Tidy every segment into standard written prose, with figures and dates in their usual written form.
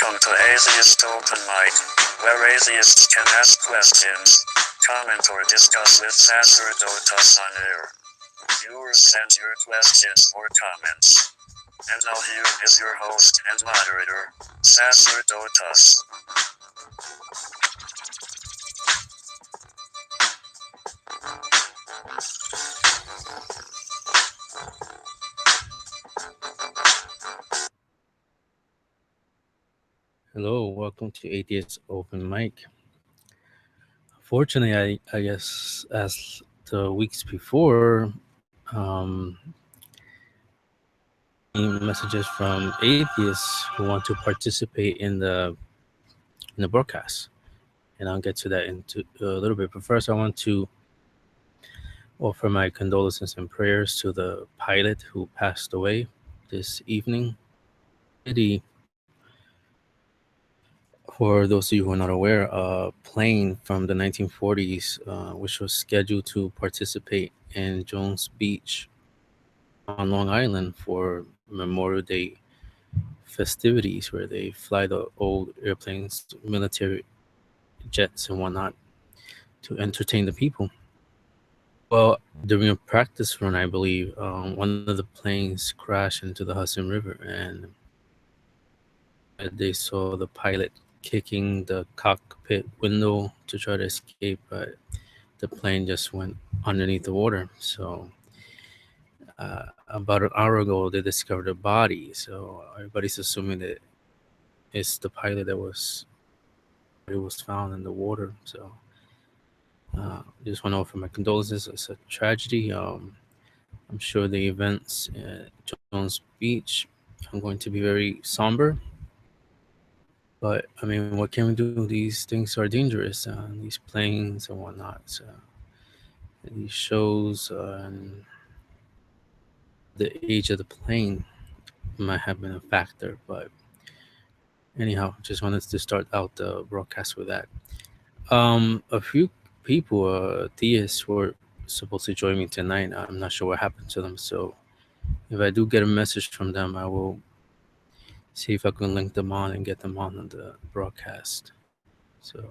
Welcome to Atheist Open Mic, where atheists can ask questions, comment or discuss with Sacerdotus on air. Viewers send your questions or comments. And now here is your host and moderator, Sacerdotus. Hello, welcome to Atheist Open Mic. Fortunately, I guess as the weeks before, messages from atheists who want to participate in the broadcast, and I'll get to that into a little bit. But first, I want to offer my condolences and prayers to the pilot who passed away this evening. Eddie, for those of you who are not aware, a plane from the 1940s, which was scheduled to participate in Jones Beach on Long Island for Memorial Day festivities, where they fly the old airplanes, military jets, and whatnot to entertain the people. Well, during a practice run, I believe, one of the planes crashed into the Hudson River, and they saw the pilot kicking the cockpit window to try to escape, but the plane just went underneath the water. So about an hour ago, they discovered a body. So everybody's assuming that it's the pilot that was found in the water. So just want to offer my condolences. It's a tragedy. I'm sure the events at Jones Beach are going to be very somber. But I mean, what can we do? These things are dangerous. These planes and whatnot. So these shows and the age of the plane might have been a factor. But anyhow, just wanted to start out the broadcast with that. A few people, theists, were supposed to join me tonight. I'm not sure what happened to them. So if I do get a message from them, I will see if I can link them on and get them on the broadcast. So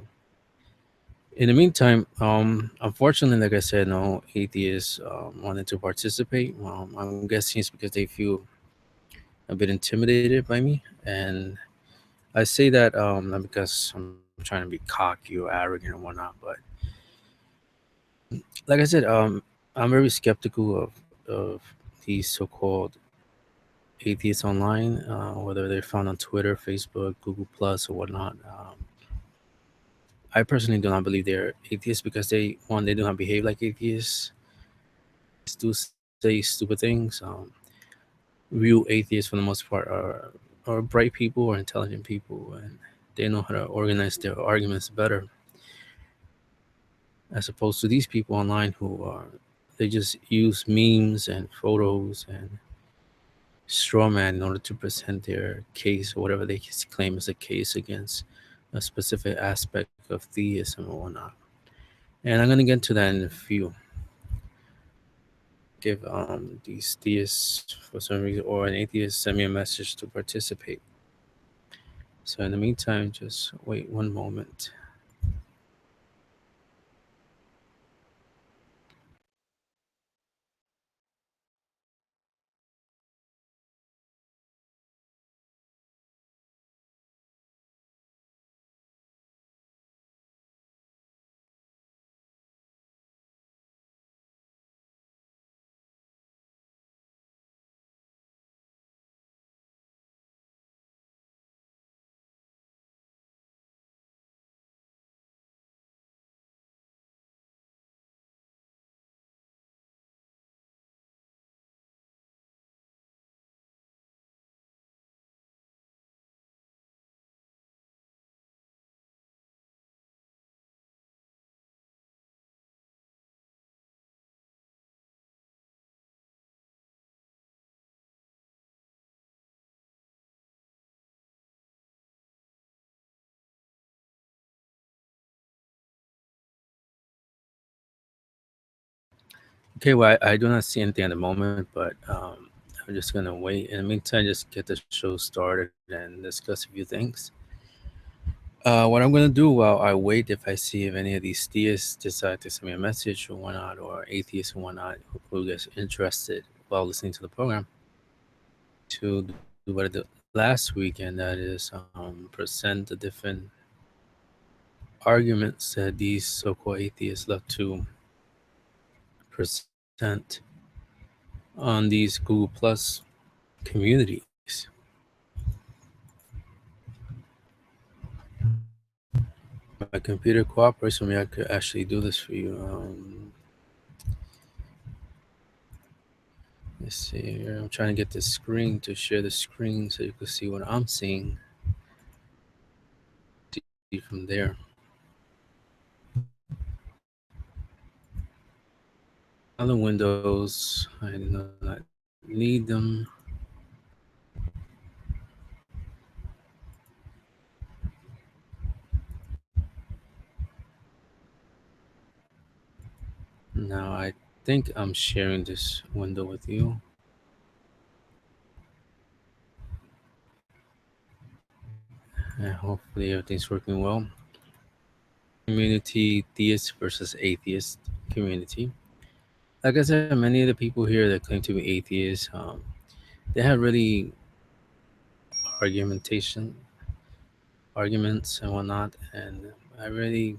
in the meantime, unfortunately, like I said, no atheists wanted to participate. I'm guessing it's because they feel a bit intimidated by me, and I say that not because I'm trying to be cocky or arrogant or whatnot, but like I said, I'm very skeptical of these so-called atheists online, whether they're found on Twitter, Facebook, Google Plus, or whatnot. I personally do not believe they're atheists because they do not behave like atheists. They do say stupid things. Real atheists, for the most part, are bright people or intelligent people, and they know how to organize their arguments better, as opposed to these people online who are they just use memes and photos and straw man in order to present their case or whatever they claim is a case against a specific aspect of theism or whatnot. And I'm gonna get into that in a few. Give these theists for some reason or an atheist send me a message to participate. So in the meantime, just wait one moment. Okay, well, I do not see anything at the moment, but I'm just gonna wait. In the meantime, just get the show started and discuss a few things. What I'm gonna do while I wait, if I see if any of these theists decide to send me a message or whatnot, or atheists and whatnot who gets interested while listening to the program, to do what I did last week, and that is present the different arguments that these so-called atheists love to present on these Google Plus communities. If my computer cooperates with me, I could actually do this for you. Let's see here. I'm trying to get the screen to share the screen so you can see what I'm seeing. See from there. Other windows, I do not need them. Now I think I'm sharing this window with you. And hopefully everything's working well. Community theist versus atheist community. Like I said, many of the people here that claim to be atheists, they have really argumentation, arguments and whatnot, and I really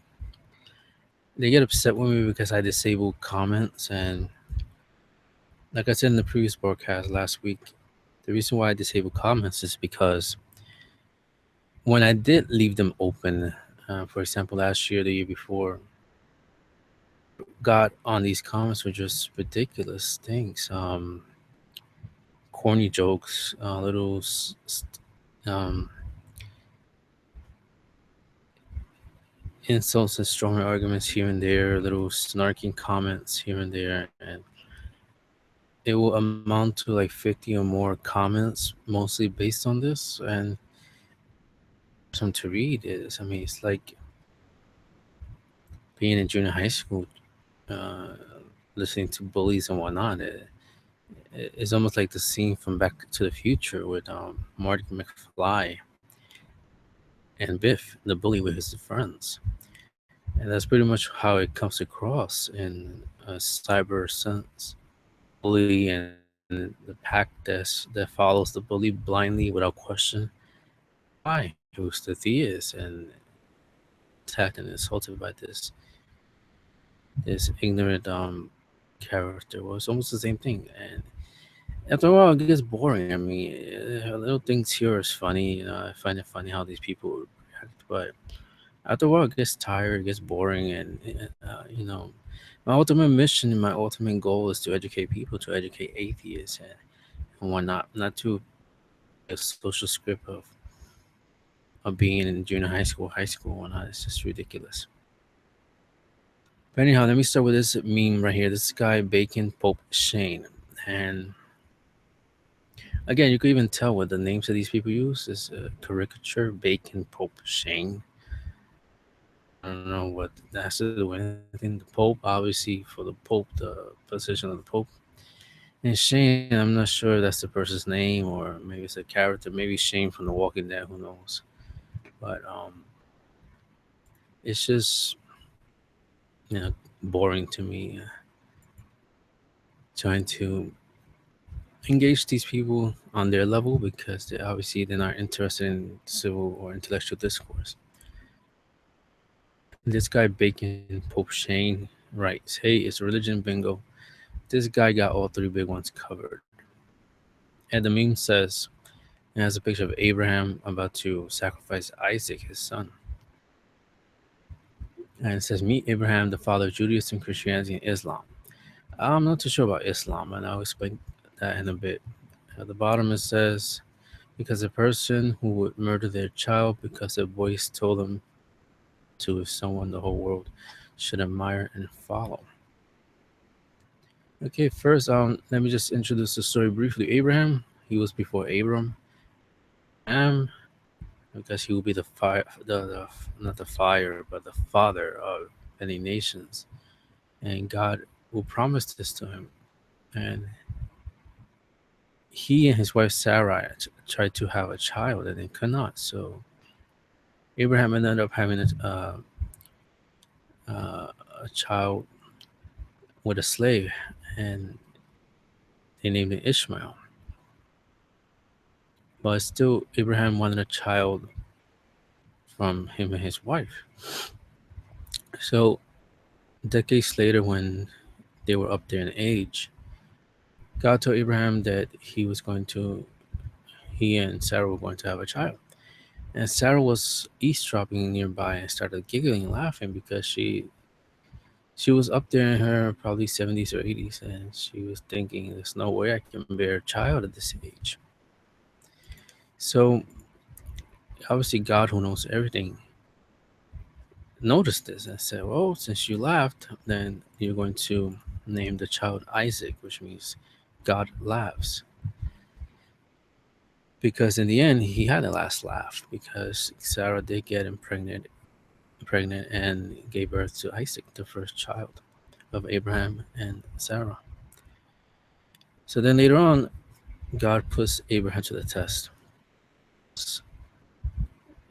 they get upset with me because I disable comments. And like I said in the previous broadcast last week, the reason why I disable comments is because when I did leave them open, for example, last year, the year before, got on these comments were just ridiculous things, corny jokes, little um, insults and strong arguments here and there, little snarking comments here and there, and it will amount to like 50 or more comments, mostly based on this. And some to read is, I mean, it's like being in junior high school, uh, listening to bullies and whatnot. It's almost like the scene from Back to the Future with Marty McFly and Biff, the bully with his friends. And that's pretty much how it comes across in a cyber sense. Bully and the pack that follows the bully blindly without question. Why? Who's the theist and attacked and insulted by this ignorant character. Well, it's almost the same thing. And after a while, it gets boring. I mean, little things here is funny. You know, I find it funny how these people react, but after a while, it gets tired, it gets boring, and you know, my ultimate mission, my ultimate goal is to educate people, to educate atheists and whatnot, not to a social script of being in junior high school, and whatnot. It's just ridiculous. But anyhow, let me start with this meme right here. This guy, Bacon Pope Shane, and again, you could even tell what the names of these people use is a caricature, Bacon Pope Shane. I don't know what that has to do with anything. The Pope, obviously, for the Pope, the position of the Pope. And Shane, I'm not sure if that's the person's name or maybe it's a character. Maybe Shane from The Walking Dead. Who knows? But it's just boring to me. Trying to engage these people on their level because they're not interested in civil or intellectual discourse. This guy Bacon Pope Shane writes, "Hey, it's religion bingo. This guy got all three big ones covered." And the meme says, it has a picture of Abraham about to sacrifice Isaac, his son. And it says, "Meet Abraham, the father of Judaism, Christianity, and Islam." I'm not too sure about Islam, and I'll explain that in a bit. At the bottom it says, "Because a person who would murder their child because a voice told them to is someone the whole world should admire and follow." Okay, first, let me just introduce the story briefly. Abraham, he was before Abram. Abraham, because he will be the fire, the not the fire, but the father of many nations, and God will promise this to him, and he and his wife Sarah tried to have a child and they could not. So Abraham ended up having a child with a slave, and they named him Ishmael. But still, Abraham wanted a child from him and his wife. So decades later, when they were up there in age, God told Abraham that he and Sarah were going to have a child. And Sarah was eavesdropping nearby and started giggling and laughing because she was up there in her probably 70s or 80s, and she was thinking, there's no way I can bear a child at this age. So obviously God, who knows everything, noticed this and said, well, since you laughed, then you're going to name the child Isaac, which means God laughs. Because in the end, he had a last laugh because Sarah did get him pregnant and gave birth to Isaac, the first child of Abraham and Sarah. So then later on, God puts Abraham to the test,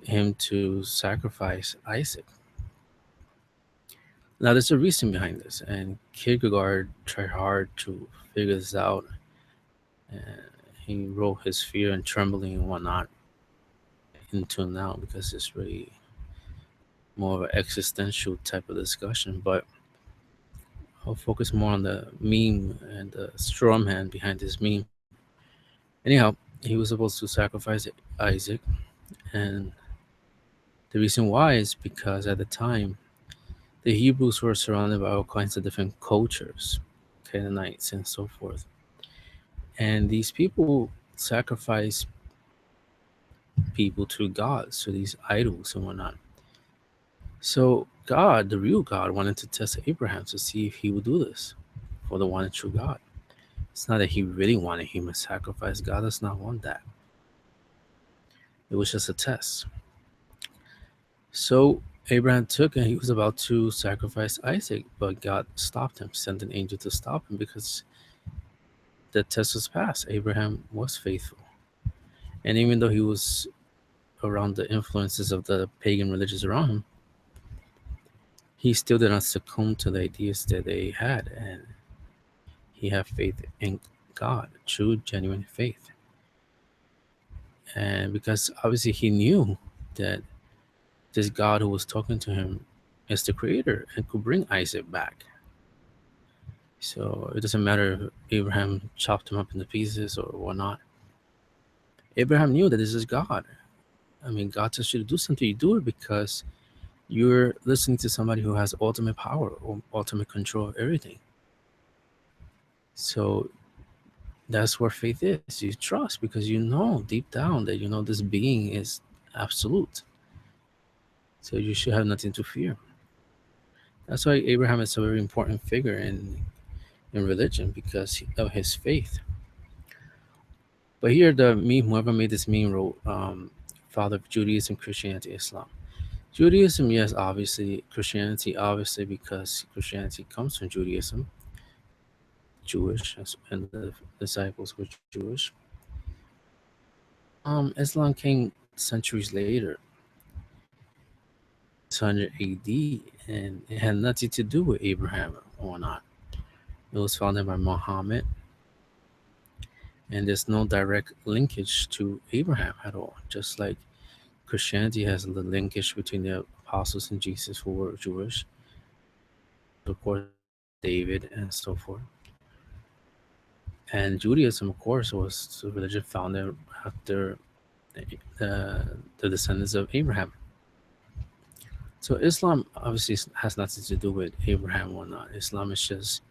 him to sacrifice Isaac. Now, there's a reason behind this, and Kierkegaard tried hard to figure this out. And he wrote his fear and trembling and whatnot into now because it's really more of an existential type of discussion. But I'll focus more on the meme and the straw man behind this meme. Anyhow, he was supposed to sacrifice Isaac, and the reason why is because at the time, the Hebrews were surrounded by all kinds of different cultures, Canaanites and so forth. And these people sacrifice people to gods, to these idols and whatnot. So God, the real God, wanted to test Abraham to see if he would do this for the one and true God. It's not that he really wanted human sacrifice. God does not want that. It was just a test. So Abraham took and he was about to sacrifice Isaac, but God stopped him, sent an angel to stop him because the test was passed. Abraham was faithful. And even though he was around the influences of the pagan religions around him, he still did not succumb to the ideas that they had. And he had faith in God, true, genuine faith. And because obviously he knew that this God who was talking to him is the creator and could bring Isaac back. So it doesn't matter if Abraham chopped him up into pieces or whatnot. Abraham knew that this is God. I mean, God tells you to do something, you do it because you're listening to somebody who has ultimate power or ultimate control of everything. So that's where faith is. You trust because you know deep down that you know this being is absolute. So you should have nothing to fear. That's why Abraham is a very important figure in religion because of his faith. But here, the meme, whoever made this meme wrote, Father of Judaism, Christianity, Islam. Judaism, yes, obviously. Christianity, obviously, because Christianity comes from Judaism, Jewish, and the disciples were Jewish. Islam came centuries later, 600 AD, and it had nothing to do with Abraham or not. It was founded by Muhammad, and there's no direct linkage to Abraham at all. Just like Christianity has the linkage between the apostles and Jesus who were Jewish, of course, David, and so forth. And Judaism, of course, was a religion founded after the descendants of Abraham. So Islam obviously has nothing to do with Abraham or not. Islam is just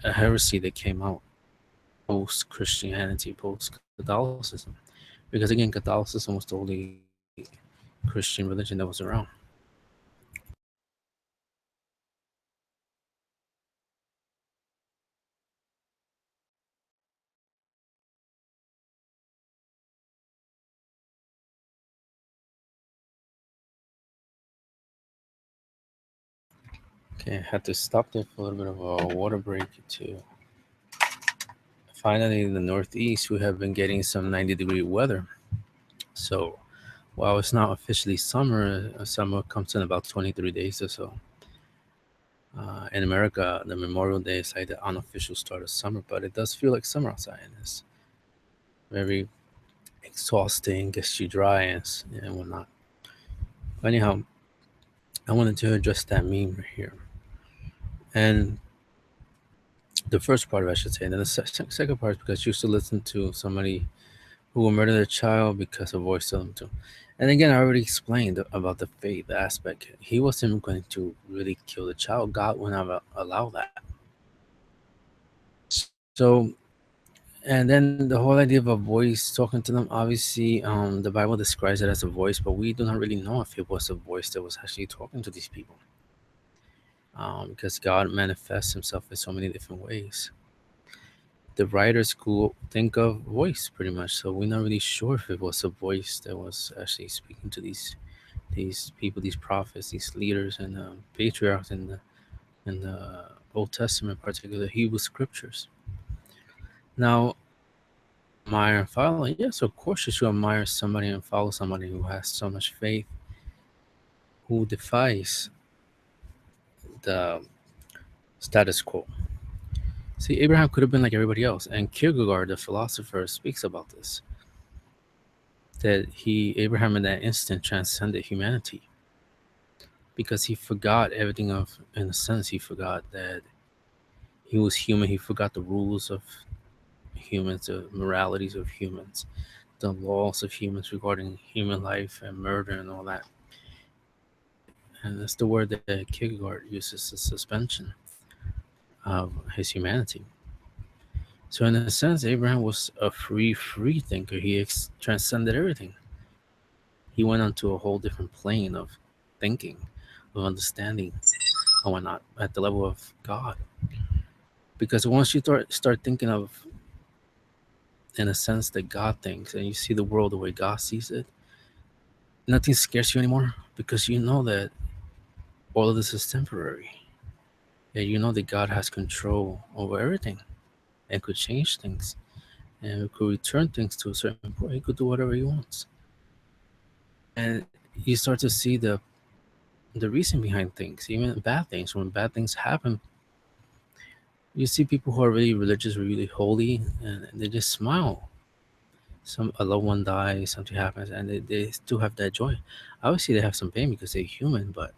a heresy that came out post Christianity, post Catholicism, because again, Catholicism was the only Christian religion that was around. Okay, I had to stop there for a little bit of a water break to finally in the Northeast, we have been getting some 90-degree weather. So while it's not officially summer, summer comes in about 23 days or so. In America, the Memorial Day is like the unofficial start of summer, but it does feel like summer outside. And it's very exhausting, gets you dry and whatnot. But anyhow, I wanted to address that meme right here. And the first part of it, I should say, and then the second part is because you used to listen to somebody who will murder their child because a voice told them to. And again, I already explained about the faith aspect. He wasn't going to really kill the child. God would not allow that. So, and then the whole idea of a voice talking to them, obviously, the Bible describes it as a voice, but we do not really know if it was a voice that was actually talking to these people. Because God manifests himself in so many different ways. The writers could think of voice pretty much, so we're not really sure if it was a voice that was actually speaking to these people, these prophets, these leaders, and patriarchs in the Old Testament, particularly Hebrew scriptures. Now, admire and follow. Yes, of course, you should admire somebody and follow somebody who has so much faith, who defies the status quo. See, Abraham could have been like everybody else, and Kierkegaard, the philosopher, speaks about this. That Abraham in that instant transcended humanity because he forgot everything in a sense, he forgot that he was human. He forgot the rules of humans, the moralities of humans, the laws of humans regarding human life and murder and all that. And that's the word that Kierkegaard uses, the suspension of his humanity. So in a sense, Abraham was a free thinker. He transcended everything. He went onto a whole different plane of thinking, of understanding, and whatnot, at the level of God. Because once you start thinking of, in a sense, that God thinks, and you see the world the way God sees it, nothing scares you anymore because you know that all of this is temporary. Yeah, you know that God has control over everything and could change things and could return things to a certain point. He could do whatever he wants. And you start to see the reason behind things, even bad things. When bad things happen, you see people who are really religious, really holy, and they just smile. A loved one dies, something happens, and they still have that joy. Obviously, they have some pain because they're human, but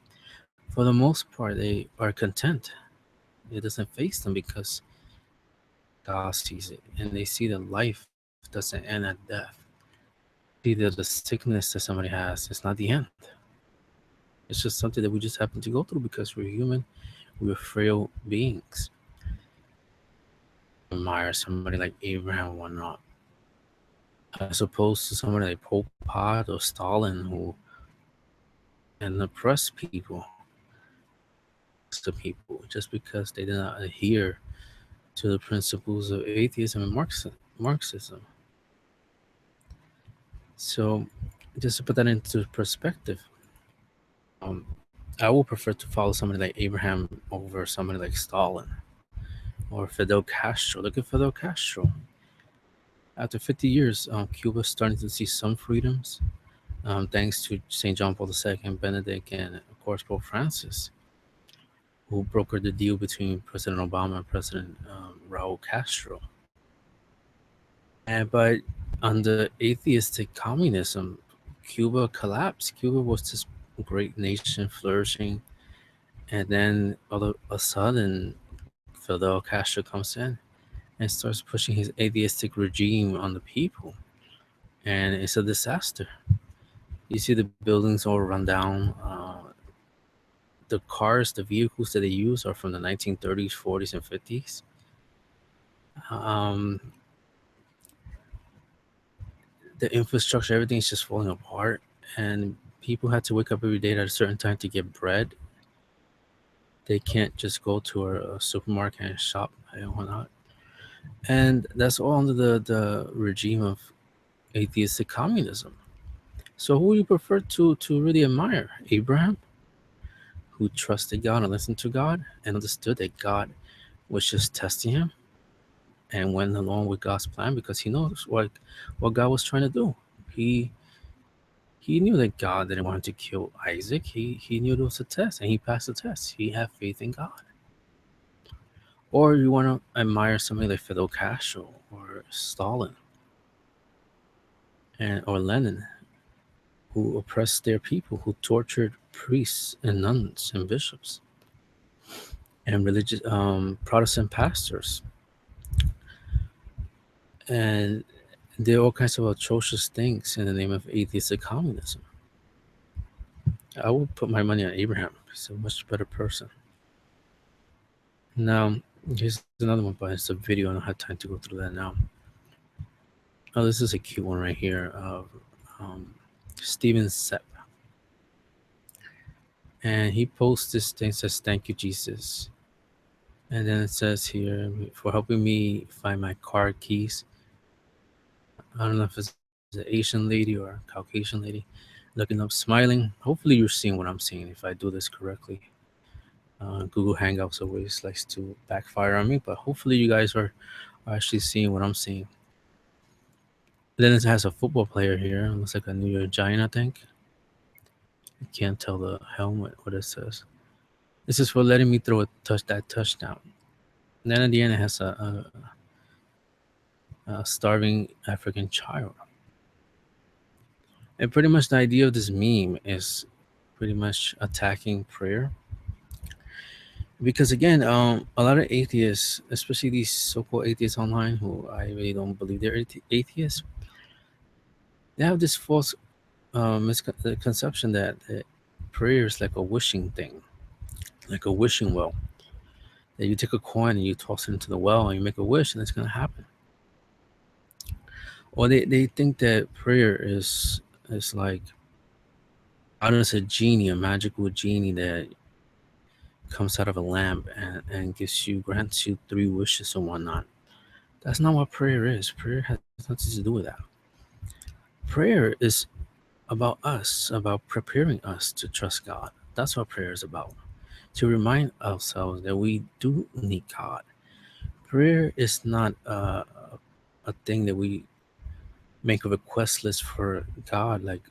for the most part, they are content. It doesn't face them because God sees it, and they see that life doesn't end at death. See that the sickness that somebody has is not the end. It's just something that we just happen to go through because we're human, we're frail beings. Admire somebody like Abraham or not, as opposed to somebody like Pol Pot or Stalin who can oppress people, the people, just because they did not adhere to the principles of atheism and Marxism. So, just to put that into perspective, um, I would prefer to follow somebody like Abraham over somebody like Stalin or Fidel Castro. Look at Fidel Castro. After 50 years, Cuba's starting to see some freedoms, thanks to St. John Paul II, Benedict, and of course Pope Francis, who brokered the deal between President Obama and President Raul Castro. But under atheistic communism, Cuba collapsed. Cuba was this great nation flourishing, and then all of a sudden, Fidel Castro comes in and starts pushing his atheistic regime on the people, and it's a disaster. You see the buildings all run down. The cars, the vehicles that they use are from the 1930s, 40s, and 50s. Um, the infrastructure, everything's just falling apart, and people had to wake up every day at a certain time to get bread. They can't just go to a supermarket and shop and whatnot. And that's all under the regime of atheistic communism. So who you prefer to really admire? Abraham, who trusted God and listened to God and understood that God was just testing him, and went along with God's plan because he knows what God was trying to do. He he knew that God didn't want him to kill Isaac. He knew it was a test, and he passed the test. He had faith in God. Or you want to admire somebody like Fidel Castro or Stalin or Lenin, who oppressed their people, who tortured priests and nuns and bishops and religious Protestant pastors, and did all kinds of atrocious things in the name of atheistic communism. I would put my money on Abraham. He's a much better person. Now, here's another one, but it's a video. I don't have time to go through that now. Oh, this is a cute one right here of um, Steven Sepp. And he posts this thing, says, "Thank you, Jesus." And then it says here, "For helping me find my car keys." I don't know if it's an Asian lady or a Caucasian lady looking up, smiling. Hopefully, you're seeing what I'm seeing if I do this correctly. Google Hangouts always likes to backfire on me, but hopefully, you guys are actually seeing what I'm seeing. Then it has a football player here. It looks like a New York Giant, I think. I can't tell the helmet what it says. This is for letting me throw that touchdown. And then at the end, it has a starving African child. And pretty much the idea of this meme is pretty much attacking prayer. Because again, a lot of atheists, especially these so-called atheists online, who I really don't believe they're atheists, they have this false misconception that prayer is like a wishing thing, like a wishing well. That you take a coin and you toss it into the well and you make a wish and it's going to happen. Or they think that prayer is like God is a genie, a magical genie that comes out of a lamp and grants you 3 wishes and whatnot. That's not what prayer is. Prayer has nothing to do with that. Prayer is about us, about preparing us to trust God. That's what prayer is about. To remind ourselves that we do need God. Prayer is not a thing that we make a request list for God like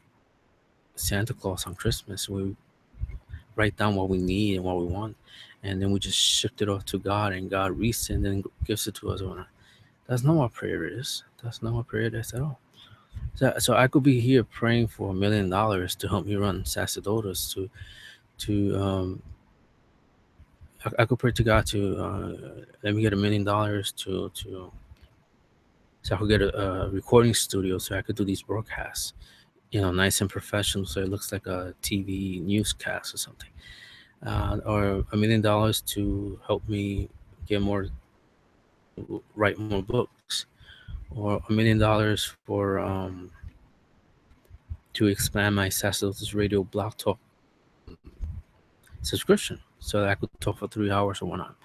Santa Claus on Christmas. We write down what we need and what we want, and then we just shift it off to God, and God reads it and then gives it to us. That's not what prayer is. That's not what prayer is at all. So I could be here praying for $1 million to help me run Sacerdotus, I could pray to God to let me get $1 million to so I could get a recording studio so I could do these broadcasts, nice and professional, so it looks like a TV newscast or something. Or $1 million to help me get write more books, or $1 million for to expand my Sacerdotus Radio Blog Talk subscription, so that I could talk for 3 hours or whatnot,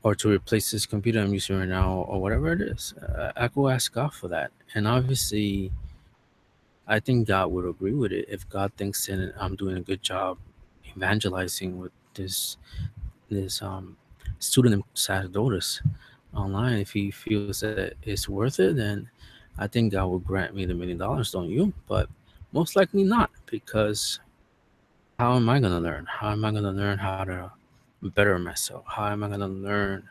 or to replace this computer I'm using right now, or whatever it is. I could ask God for that, and obviously, I think God would agree with it if God thinks that I'm doing a good job evangelizing with this student in Sacerdotus online. If he feels that it's worth it, then I think God will grant me the $1 million, don't you? But most likely not, because how am I going to learn? How am I going to learn how to better myself? How am I going to learn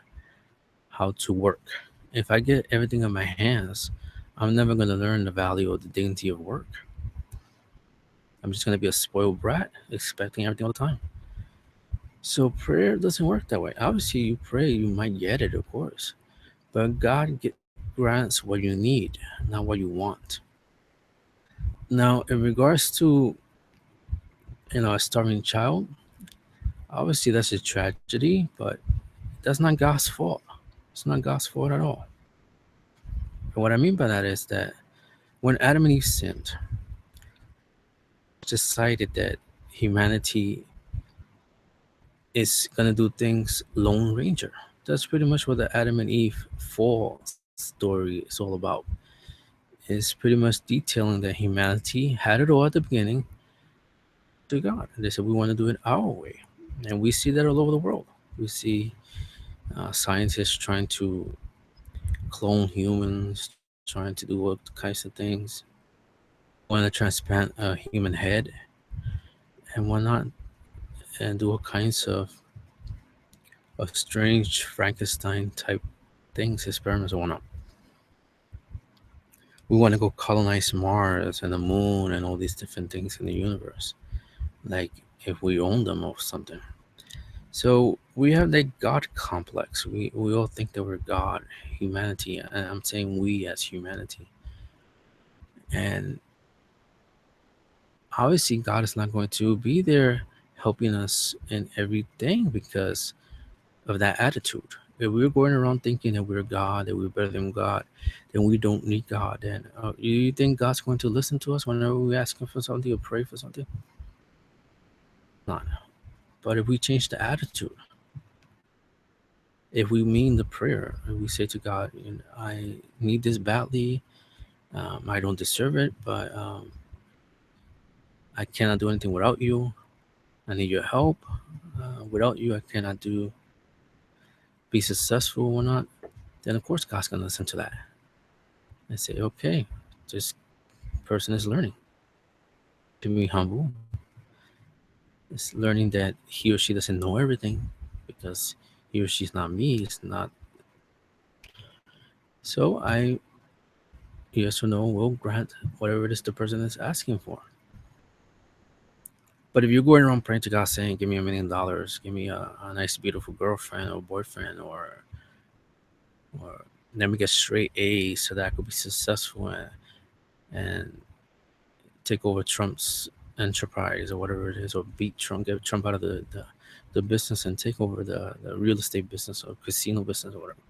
how to work? If I get everything in my hands, I'm never going to learn the value of the dignity of work. I'm just going to be a spoiled brat, expecting everything all the time. So prayer doesn't work that way. Obviously, you pray, you might get it, of course. But God grants what you need, not what you want. Now, in regards to a starving child, obviously that's a tragedy, but that's not God's fault. It's not God's fault at all. And what I mean by that is that when Adam and Eve sinned, decided that humanity is gonna do things Lone Ranger. That's pretty much what the Adam and Eve fall story is all about. It's pretty much detailing that humanity had it all at the beginning to God. And they said we want to do it our way. And we see that all over the world. We see scientists trying to clone humans, trying to do all kinds of things, want to transplant a human head and whatnot, and do all kinds of strange Frankenstein type things, experiments and whatnot. We want to go colonize Mars and the moon and all these different things in the universe, like if we own them or something. So we have that God complex. We all think that we're God, humanity, and I'm saying we as humanity. And obviously, God is not going to be there helping us in everything because of that attitude. If we're going around thinking that we're God, that we're better than God, then we don't need God. Then you think God's going to listen to us whenever we ask Him for something or pray for something? Not. But if we change the attitude, if we mean the prayer, and we say to God, I need this badly. I don't deserve it, but I cannot do anything without you. I need your help. Without you, I cannot be successful or not. Then of course God's gonna listen to that and say, okay, this person is learning to be humble. It's learning that he or she doesn't know everything because he or she's not me. It's not. So I, yes or no, will grant whatever it is the person is asking for. But if you're going around praying to God saying, "Give me $1 million, give me a nice, beautiful girlfriend or boyfriend, or let me get straight A's so that I could be successful and take over Trump's enterprise or whatever it is, or beat Trump, get Trump out of the business and take over the real estate business or casino business or whatever,"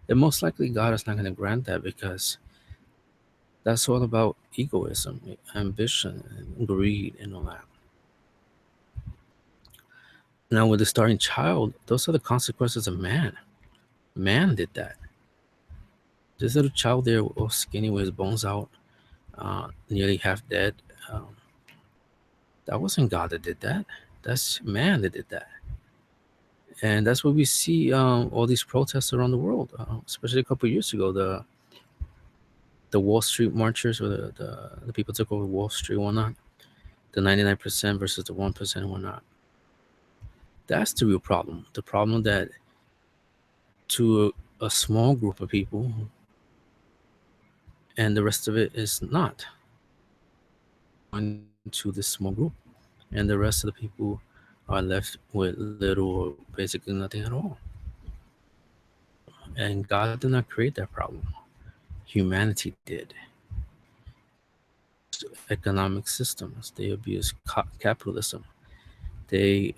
then most likely God is not going to grant that because that's all about egoism, ambition, and greed, and all that. Now, with the starting child, those are the consequences of man. Man did that. This little child there, all skinny with his bones out, nearly half dead. Um, that wasn't God that did that. That's man that did that. And that's what we see all these protests around the world, especially a couple of years ago. The Wall Street marchers, or the people took over Wall Street and whatnot. The 99% versus the 1% and whatnot. That's the real problem. The problem that to a small group of people, and the rest of it is not into this small group, and the rest of the people are left with little or basically nothing at all. And God did not create that problem. Humanity did. Economic systems. They abuse capitalism. They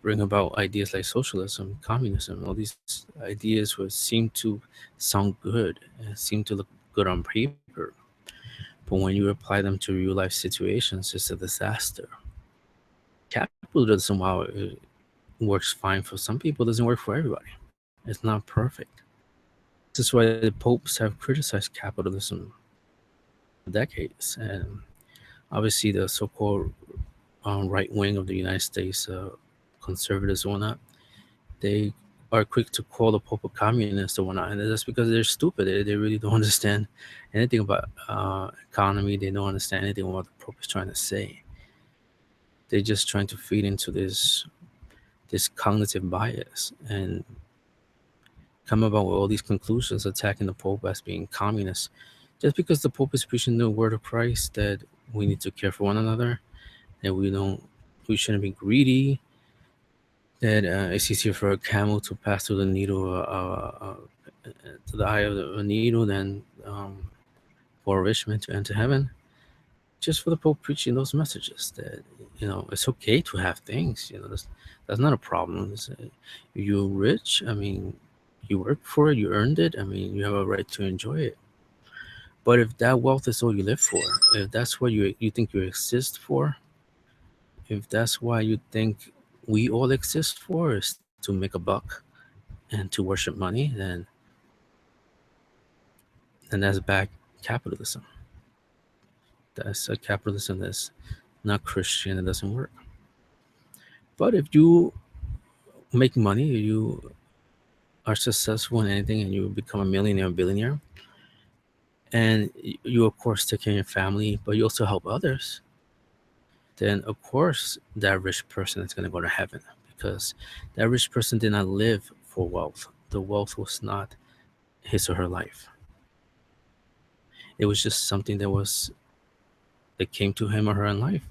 bring about ideas like socialism, communism. All these ideas would seem to sound good and seem to look good on paper, but when you apply them to real life situations, it's a disaster. Capitalism, while it works fine for some people, doesn't work for everybody. It's not perfect. This is why the popes have criticized capitalism for decades, and obviously the so-called right wing of the United States, conservatives and whatnot, they are quick to call the Pope a communist or whatnot, and that's because they're stupid. They really don't understand anything about economy. They don't understand anything what the Pope is trying to say. They're just trying to feed into this cognitive bias and come about with all these conclusions attacking the Pope as being communist, just because the Pope is preaching the word of Christ that we need to care for one another, that we shouldn't be greedy, that it's easier for a camel to pass through the needle, to the eye of the needle, than for a rich man to enter heaven. Just for the Pope preaching those messages that it's okay to have things. That's not a problem. You're rich. I mean, you work for it. You earned it. I mean, you have a right to enjoy it. But if that wealth is all you live for, if that's what you think you exist for, if that's why you think we all exist for, is to make a buck and to worship money, then that's back capitalism. That's a capitalism that's not Christian. It doesn't work. But if you make money, you are successful in anything and you become a millionaire or billionaire, and you of course take care of your family, but you also help others, then of course that rich person is going to go to heaven, because that rich person did not live for wealth. The wealth was not his or her life. It was just something that came to him or her in life,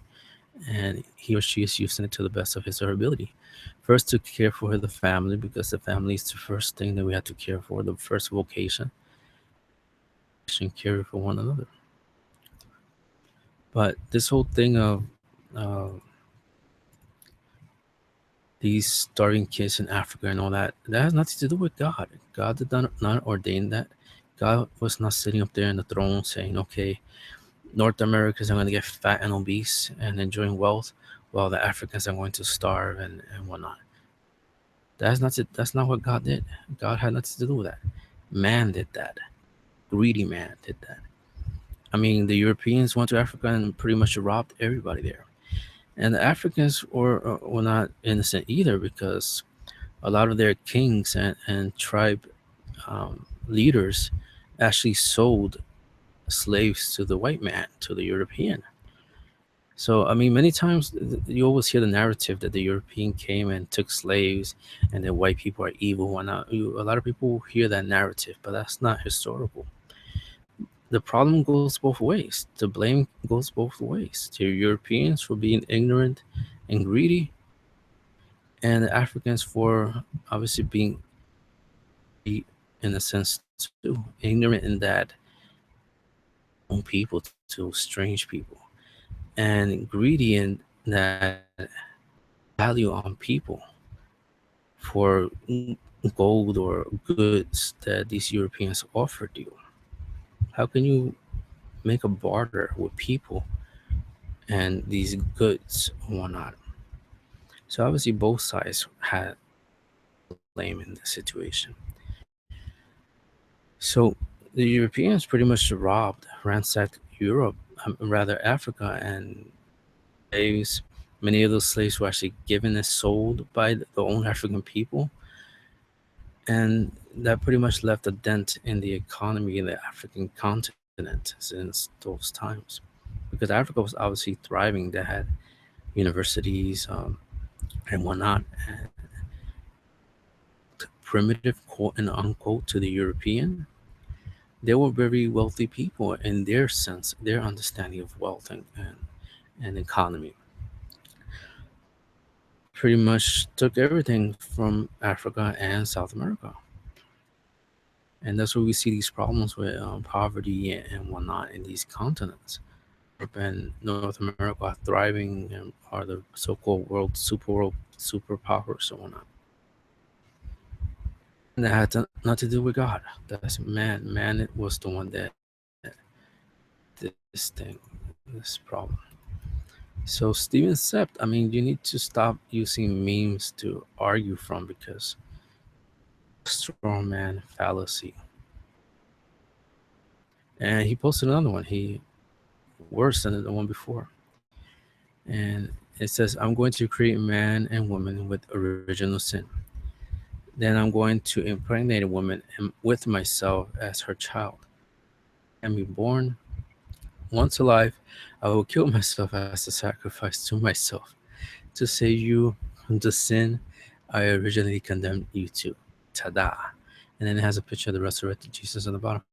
and he or she is using it to the best of his or her ability. First, to care for the family, because the family is the first thing that we have to care for, the first vocation, and care for one another. But this whole thing of these starving kids in Africa and all that, that has nothing to do with God. God did not ordain that. God was not sitting up there in the throne saying, okay, North Americans are going to get fat and obese and enjoying wealth, while the Africans are going to starve and whatnot. That's not what God did. God had nothing to do with that. Man did that. Greedy man did that. I mean, the Europeans went to Africa and pretty much robbed everybody there. And the Africans were not innocent either, because a lot of their kings and tribe um, leaders actually sold slaves to the white man, to the European. So, I mean, many times you always hear the narrative that the European came and took slaves and that white people are evil. And a lot of people hear that narrative, but that's not historical. The problem goes both ways. The blame goes both ways, to Europeans for being ignorant and greedy, and the Africans for obviously being in a sense too ignorant in that own people to strange people, and greedy in that value on people for gold or goods that these Europeans offered you. How can you make a barter with people and these goods and whatnot? So obviously both sides had blame in this situation. So the Europeans pretty much robbed, ransacked Europe, rather Africa, and slaves. Many of those slaves were actually given and sold by the own African people, and that pretty much left a dent in the economy in the African continent since those times. Because Africa was obviously thriving, they had universities and whatnot, and primitive, quote and unquote, to the European. They were very wealthy people in their sense, their understanding of wealth and economy. Pretty much took everything from Africa and South America. And that's where we see these problems with poverty and whatnot in these continents. Europe and North America are thriving and are the so-called world superpowers and whatnot. And that had not to do with God. That's man. Man was the one that this thing, this problem. So Steven Sept, I mean, you need to stop using memes to argue from, because straw man fallacy. And he posted another one. He worse than the one before. And it says, I'm going to create man and woman with original sin. Then I'm going to impregnate a woman with myself as her child. And be born once alive, I will kill myself as a sacrifice to myself to save you from the sin I originally condemned you to. Tada. And then it has a picture of the resurrected Jesus on the bottom.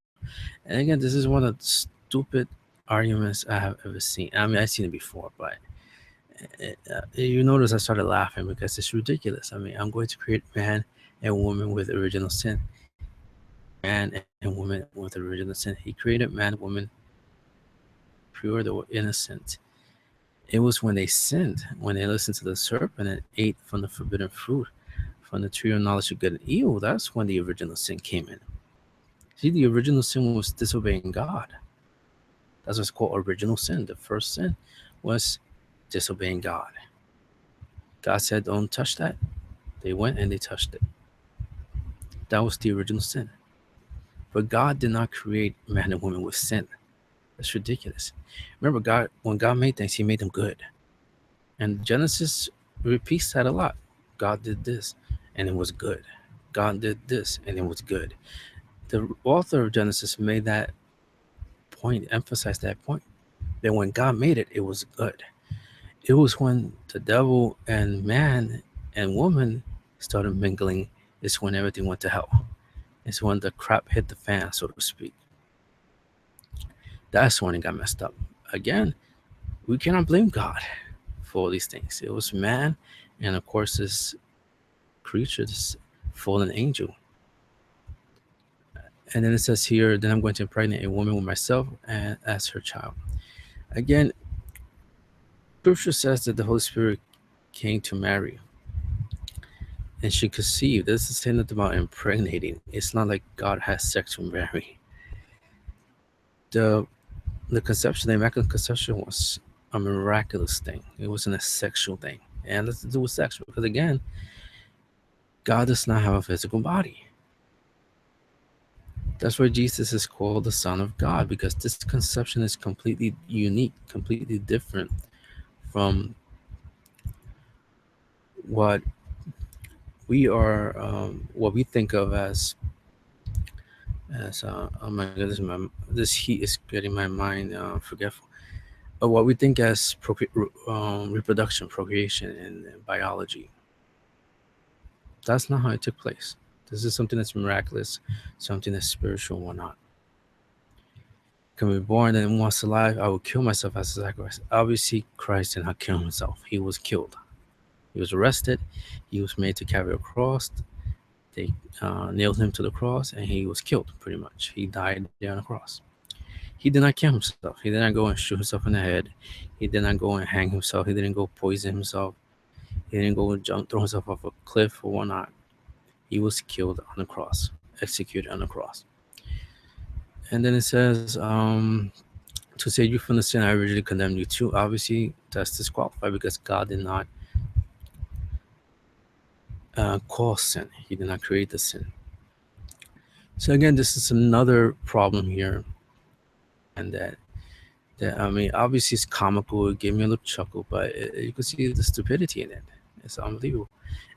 And again, this is one of the stupid arguments I have ever seen. I mean, I've seen it before, but you notice I started laughing because it's ridiculous. I mean, I'm going to create man and woman with original sin. Man and woman with original sin. He created man and woman pure, they were innocent. It was when they sinned, when they listened to the serpent and ate from the forbidden fruit, from the tree of knowledge of good and evil, that's when the original sin came in. See, the original sin was disobeying God. That's what's called original sin. The first sin was disobeying God. God said, don't touch that. They went and they touched it. That was the original sin. But God did not create man and woman with sin. That's ridiculous. Remember, God, when God made things, He made them good. And Genesis repeats that a lot. God did this, and it was good. God did this and it was good. The author of Genesis made that point, emphasized that point, that when God made it, it was good. It was when the devil and man and woman started mingling, is when everything went to hell. It's when the crap hit the fan, so to speak. That's when it got messed up. Again, we cannot blame God for all these things. It was man, and of course, this creature, this fallen angel. And then it says here, then I'm going to impregnate a woman with myself and as her child. Again, Scripture says that the Holy Spirit came to Mary and she conceived. This is saying nothing about impregnating. It's not like God has sex with Mary. The the conception, the Immaculate Conception was a miraculous thing. It wasn't a sexual thing. And nothing to do with sex. Because again, God does not have a physical body. That's why Jesus is called the Son of God, because this conception is completely unique, completely different from what what we think of as oh my goodness, this heat is getting my mind forgetful. What we think as reproduction, procreation, and biology. That's not how it took place. This is something that's miraculous, something that's spiritual and whatnot. Can be born, and once alive, I will kill myself as a sacrifice. Obviously, Christ did not kill himself. He was killed. He was arrested. He was made to carry a cross. They nailed him to the cross, and he was killed, pretty much. He died there on the cross. He did not kill himself. He did not go and shoot himself in the head. He did not go and hang himself. He didn't go poison himself. He didn't go and throw himself off a cliff or whatnot. He was killed on the cross, executed on the cross. And then it says, to save you from the sin I originally condemned you to. Obviously, that's disqualified because God did not cause sin. He did not create the sin. So again, this is another problem here, and that I mean, obviously it's comical. It gave me a little chuckle, but you can see the stupidity in it. It's unbelievable.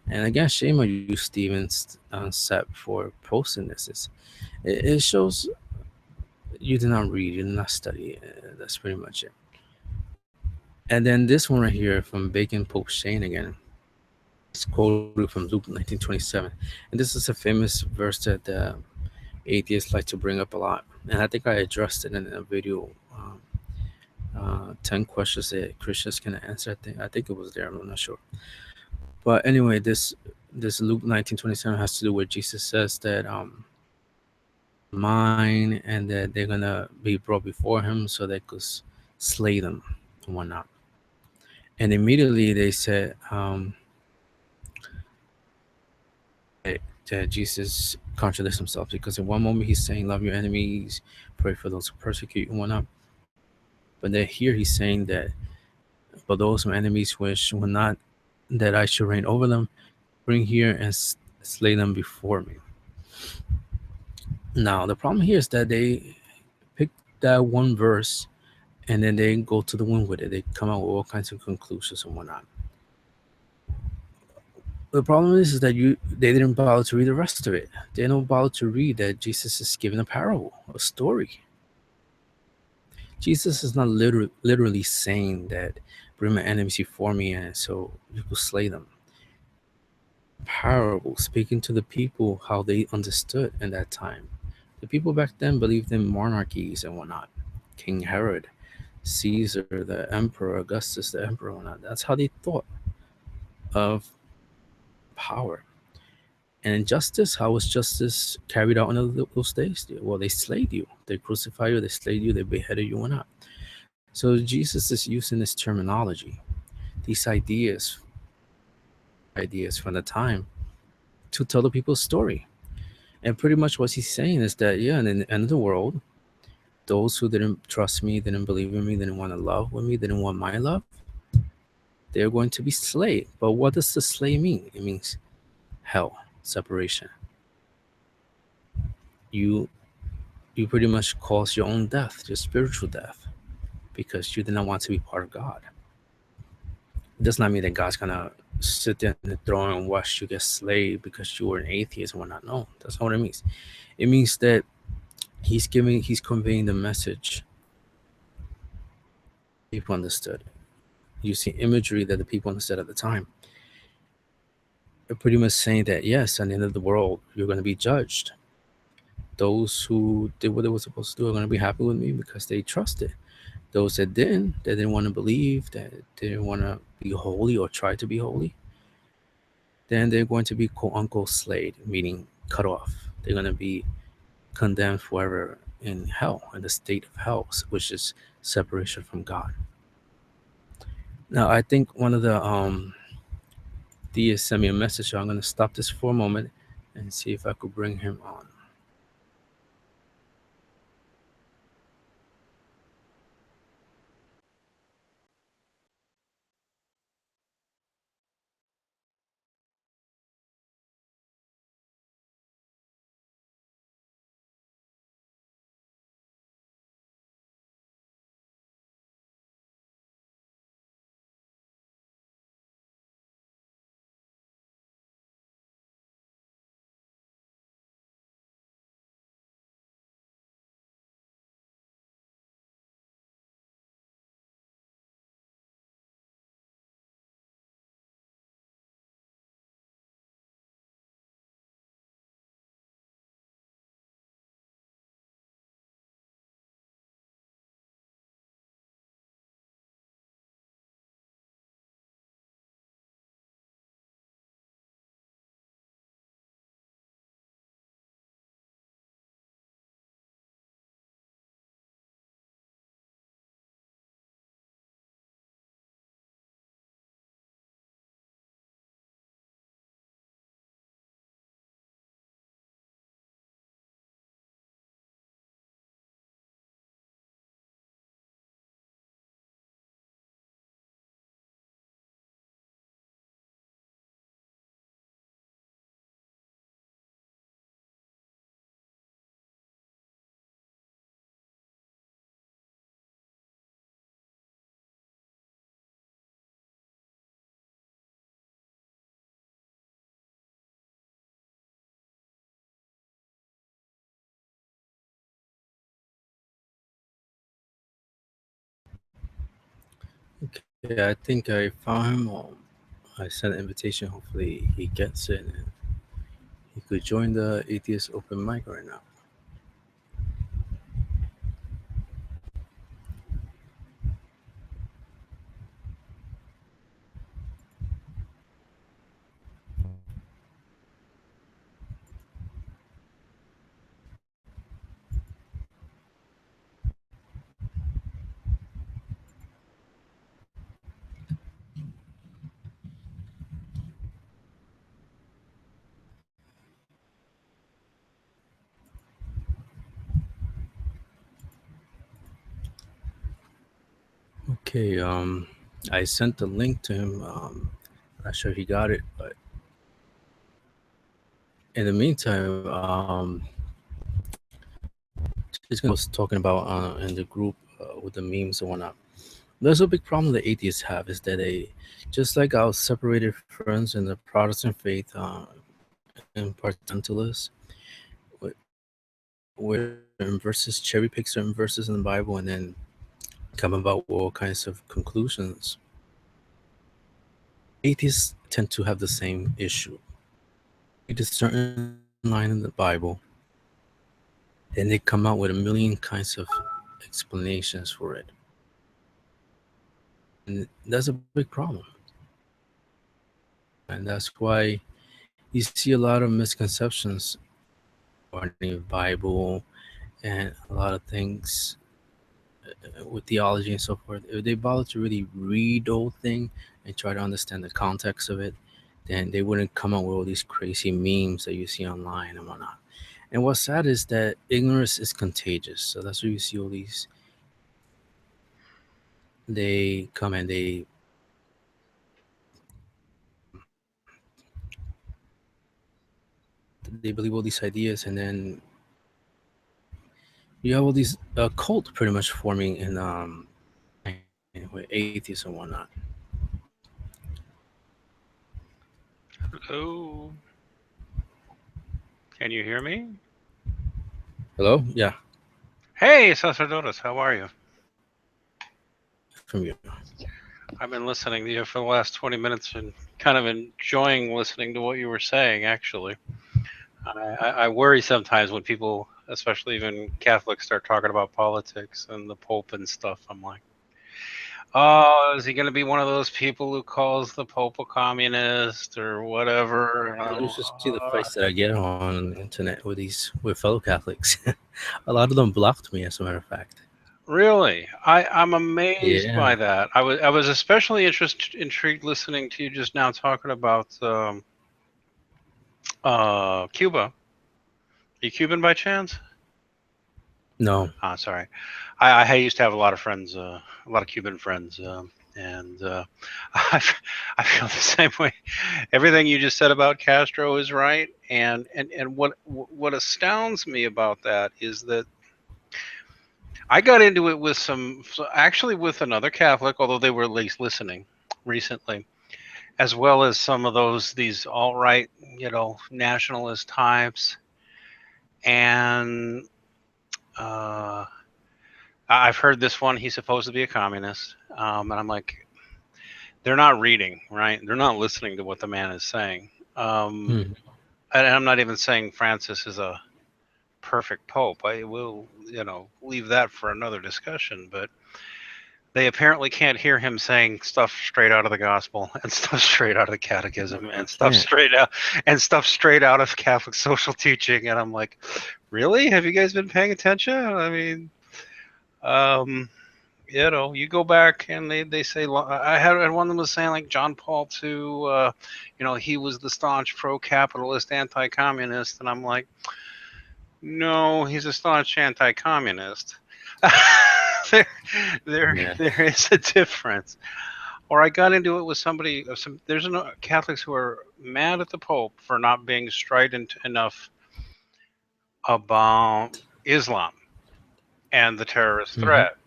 And again, shame on you, Steven Sepp, for posting this. It shows you did not read, you did not study. That's pretty much it. And then this one right here from Bacon Pope Shane again. It's quoted from Luke 19:27, and this is a famous verse that atheists like to bring up a lot. And I think I addressed it in a video. 10 questions that Christians can answer. I think it was there. I'm not sure. But anyway, this Luke 19:27 has to do with Jesus says that mine, and that they're gonna be brought before him so they could slay them and whatnot. And immediately they said that Jesus contradicts himself, because in one moment he's saying love your enemies, pray for those who persecute you and whatnot. But then here he's saying that, but those my enemies wish will not that I should reign over them, bring here and slay them before me. Now the problem here is that they pick that one verse and then they go to the wind with it. They come out with all kinds of conclusions and whatnot. The problem is that they didn't bother to read the rest of it. They don't bother to read that Jesus is giving a parable, a story. Jesus is not literally saying that bring my enemies before me and so you will slay them. Parable, speaking to the people how they understood in that time. The people back then believed in monarchies and whatnot. King Herod, Caesar, the emperor, Augustus, the emperor, and whatnot. That's how they thought of power. And in justice, how was justice carried out in those days? Well, they slayed you, they crucified you, they slayed you, they beheaded you, and not. So Jesus is using this terminology, these ideas from the time, to tell the people a story. And pretty much what he's saying is that, yeah, in the end of the world, those who didn't trust me, didn't believe in me, didn't want to love with me, didn't want my love, they're going to be slayed. But what does the slay mean? It means hell, separation. You pretty much cause your own death, your spiritual death, because you did not want to be part of God. It does not mean that God's gonna sit there in the throne and watch you get slayed because you were an atheist and whatnot. No, that's not what it means. It means that he's conveying the message people understood, using imagery that the people understood at the time. They're pretty much saying that yes, at the end of the world, you're going to be judged. Those who did what they were supposed to do are going to be happy with me because they trusted. Those that didn't want to believe, that didn't want to be holy or try to be holy, then they're going to be quote unquote slayed, meaning cut off. They're going to be condemned forever in hell, in the state of hell, which is separation from God. Now, I think one of the theists sent me a message, so I'm going to stop this for a moment and see if I could bring him on. Okay, I think I found him. I sent an invitation. Hopefully, he gets it. And he could join the Atheist Open Mic right now. Okay, I sent the link to him. Not sure he got it, but in the meantime, just gonna was talking about in the group with the memes and whatnot. There's a big problem that atheists have is that they, just like our separated friends in the Protestant faith and Protestantalists, where certain verses cherry pick certain verses in the Bible and then come about with all kinds of conclusions. Atheists tend to have the same issue. Read a certain line in the Bible, and they come out with a million kinds of explanations for it. And that's a big problem. And that's why you see a lot of misconceptions regarding the Bible and a lot of things with theology and so forth. If they bother to really read the whole thing and try to understand the context of it, then they wouldn't come up with all these crazy memes that you see online and whatnot. And what's sad is that ignorance is contagious. So that's why you see all these. They come and they believe all these ideas, and then you have all these cult pretty much forming in with atheists and whatnot. Hello. Can you hear me? Hello? Yeah, Hey, Sacerdotus, how are you? from you. I've been listening to you for the last 20 minutes and kind of enjoying listening to what you were saying, actually. I worry sometimes when people, especially even Catholics, start talking about politics and the Pope and stuff. I'm like, oh, is he going to be one of those people who calls the Pope a communist or whatever? You should see the fights that I get on the internet with fellow Catholics. A lot of them blocked me, as a matter of fact. Really, I'm amazed Yeah. by that. I was especially intrigued listening to you just now talking about Cuba. Are you Cuban by chance? No. Ah, sorry. I used to have a lot of friends, a lot of Cuban friends, and I, I feel the same way. Everything you just said about Castro is right, and what astounds me about that is that I got into it with actually with another Catholic, although they were at least listening recently, as well as some of these alt right, nationalist types, and uh, I've heard this one. He's supposed to be a communist, and I'm like, they're not reading, right? They're not listening to what the man is saying. Hmm. And I'm not even saying Francis is a perfect pope. I will, leave that for another discussion. But they apparently can't hear him saying stuff straight out of the gospel and stuff straight out of the catechism I and can't. stuff straight out of Catholic social teaching. And I'm like, really? Have you guys been paying attention? I mean, um, you go back and they say, I had one of them was saying like John Paul II, he was the staunch pro-capitalist anti-communist, and I'm like, no, he's a staunch anti-communist. there, Yeah. there is a difference. Or I got into it with somebody. There's Catholics who are mad at the Pope for not being strident enough about Islam and the terrorist Hmm. threat.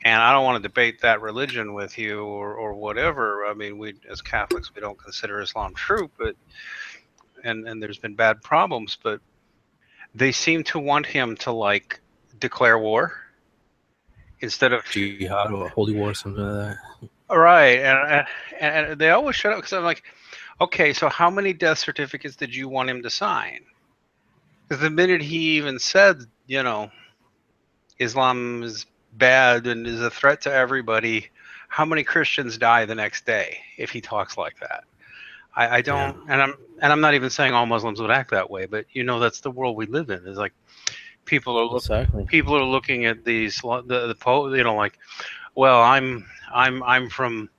And I don't want to debate that religion with you or whatever. I mean, we as Catholics we don't consider Islam true, but and there's been bad problems, but they seem to want him to like declare war instead of Jihad or holy war, something like that. right. And they always shut up because I'm like, okay, so how many death certificates did you want him to sign? Because the minute he even said, Islam is bad and is a threat to everybody, how many Christians die the next day if he talks like that? I Yeah. don't, and I'm not even saying all Muslims would act that way, but that's the world we live in. It's like people are look Exactly. people are looking at the Pope, like, well, I'm from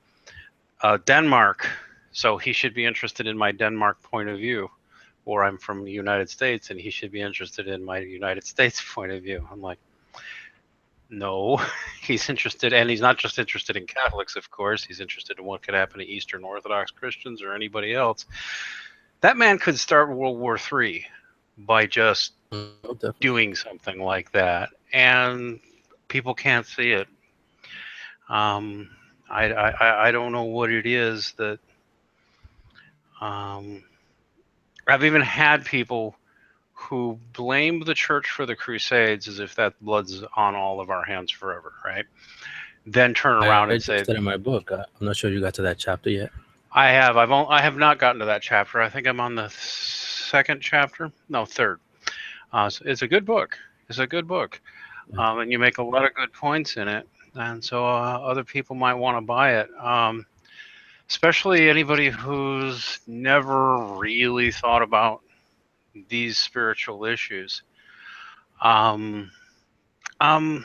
Denmark, so he should be interested in my Denmark point of view, or I'm from the United States and he should be interested in my United States point of view. I'm like, no, he's interested, and he's not just interested in Catholics, of course. He's interested in what could happen to Eastern Orthodox Christians or anybody else. That man could start World War III by just Oh, definitely. doing something like that, and people can't see it. Um, I don't know what it is that um, I've even had people who blame the church for the Crusades as if that blood's on all of our hands forever, right? Then turn around I and addressed say, that in my book. I'm not sure you got to that chapter yet. I have not gotten to that chapter. I think I'm on the second chapter. No, third. So it's a good book. It's a good book, Yeah. and you make a lot of good points in it, and so other people might want to buy it. Especially anybody who's never really thought about these spiritual issues. Um, um,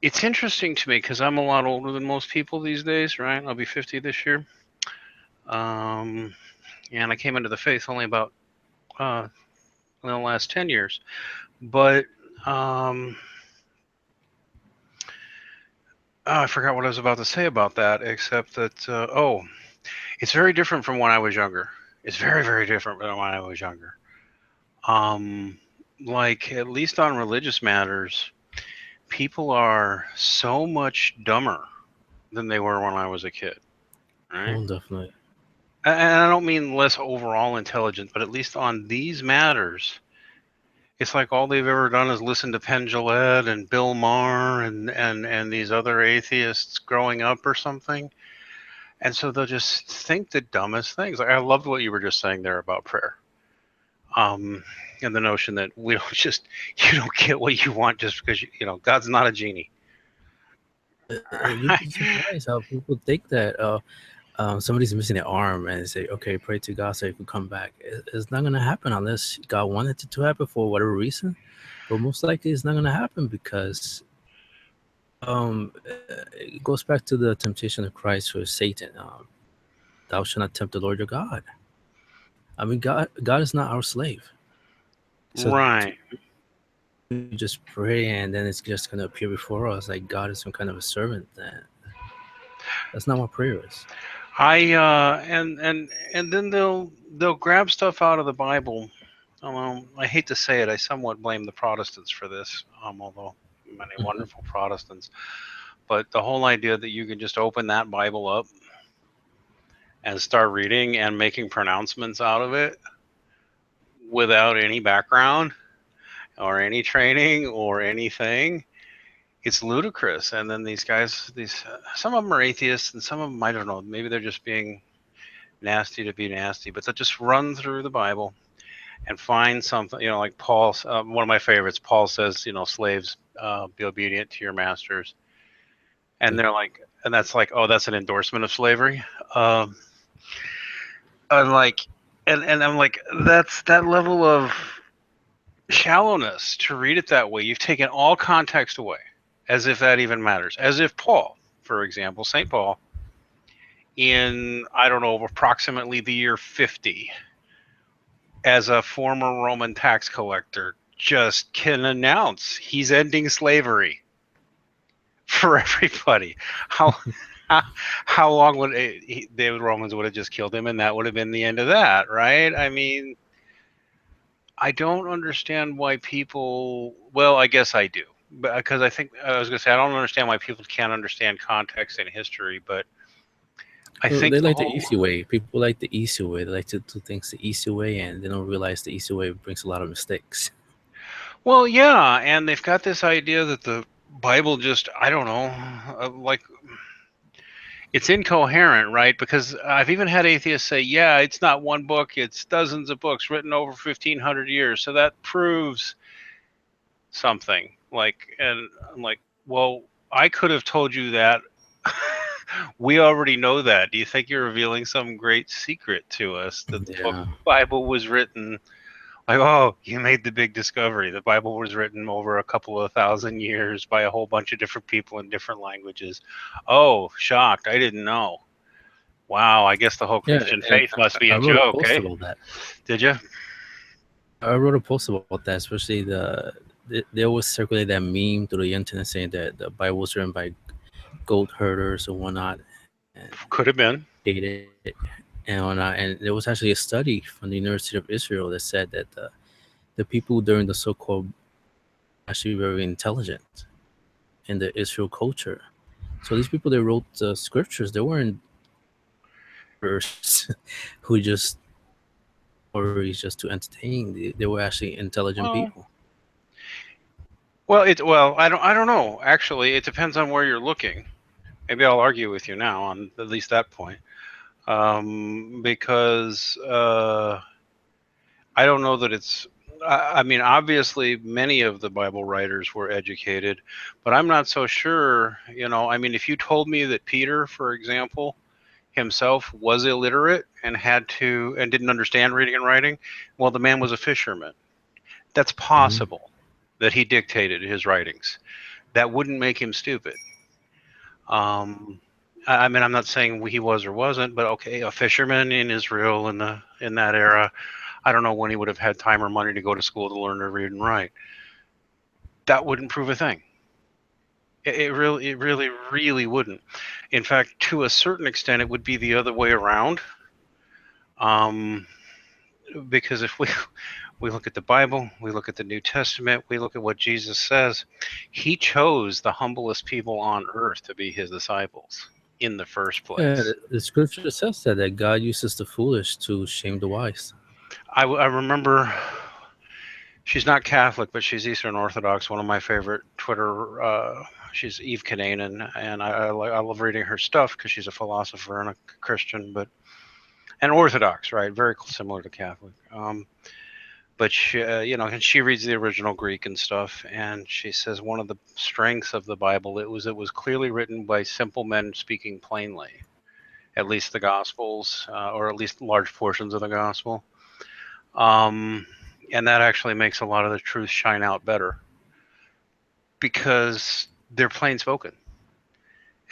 it's interesting to me because I'm a lot older than most people these days, right? I'll be 50 this year. Um, and I came into the faith only about in the last 10 years. But um, I forgot what I was about to say about that, except that, it's very different from when I was younger. It's very, very different from when I was younger. Um, like, at least on religious matters, people are so much dumber than they were when I was a kid, right? Oh, definitely. and I don't mean less overall intelligent, but at least on these matters, it's like all they've ever done is listen to Penn Jillette and Bill Maher and these other atheists growing up or something. And so they'll just think the dumbest things. Like I loved what you were just saying there about prayer. And the notion that we don't just, you don't get what you want just because, God's not a genie. You'd be surprised how people think that somebody's missing an arm and say, okay, pray to God so you can come back. It's not going to happen unless God wanted it to happen for whatever reason. But most likely it's not going to happen because it goes back to the temptation of Christ for Satan. Thou shalt not tempt the Lord your God. I mean, God is not our slave. So right. we just pray and then it's just going to appear before us like God is some kind of a servant. That's not what prayer is. And then they'll grab stuff out of the Bible. I hate to say it, I somewhat blame the Protestants for this, although many wonderful Protestants. But the whole idea that you can just open that Bible up and start reading and making pronouncements out of it without any background or any training or anything, it's ludicrous. And then these guys, some of them are atheists and some of them, I don't know, maybe they're just being nasty to be nasty, but they'll just run through the Bible and find something, like Paul, one of my favorites, Paul says, slaves, be obedient to your masters. And they're like, and that's like, oh, that's an endorsement of slavery. And I'm like, that's that level of shallowness to read it that way. You've taken all context away, as if that even matters. As if Paul, for example, St. Paul, in, I don't know, approximately the year 50, as a former Roman tax collector, just can announce he's ending slavery for everybody. How long would the Romans would have just killed him, and that would have been the end of that, right? I mean, I don't understand why people. Well, I guess I do, but because I was going to say I don't understand why people can't understand context and history, but I think they like the easy way. People like the easy way. They like to do things the easy way, and they don't realize the easy way brings a lot of mistakes. Well, yeah, and they've got this idea that the Bible just, I don't know, like it's incoherent, right? Because I've even had atheists say, yeah, it's not one book, it's dozens of books written over 1,500 years. So that proves something. And I'm like, well, I could have told you that. We already know that. Do you think you're revealing some great secret to us that the Bible was written? Like, oh, you made the big discovery. The Bible was written over a couple of thousand years by a whole bunch of different people in different languages. Oh, shocked. I didn't know. Wow, I guess the whole Christian faith must be a joke. I wrote a post about that. Did you? I wrote a post about that, especially they always circulate that meme through the internet saying that the Bible was written by goat herders or whatnot. Could have been. Dated and whatnot. And there was actually a study from the University of Israel that said that the people during the so-called actually very intelligent in the Israel culture. So these people that wrote the scriptures, they weren't who just stories just to entertain. They were actually intelligent people. Well, I don't know. Actually, it depends on where you're looking. Maybe I'll argue with you now on at least that point, because I don't know that it's. I mean, obviously, many of the Bible writers were educated, but I'm not so sure. I mean, if you told me that Peter, for example, himself was illiterate and didn't understand reading and writing, well, the man was a fisherman. That's possible that he dictated his writings. That wouldn't make him stupid. I mean, I'm not saying he was or wasn't, but okay, a fisherman in Israel in that era. I don't know when he would have had time or money to go to school to learn to read and write. That wouldn't prove a thing. It really wouldn't. In fact, to a certain extent, it would be the other way around. Because if we look at the Bible, we look at the New Testament, we look at what Jesus says, he chose the humblest people on earth to be his disciples. in the first Yeah, place. the scripture says that God uses the foolish to shame the wise. I remember, she's not Catholic, but she's Eastern Orthodox. One of my favorite Twitter. She's Eve Kananen, and I love reading her stuff because she's a philosopher and a Christian, and Orthodox, right? Very similar to Catholic. But she, and she reads the original Greek and stuff, and she says one of the strengths of the Bible it was clearly written by simple men speaking plainly. At least the Gospels, or at least large portions of the Gospel. And that actually makes a lot of the truth shine out better because they're plain spoken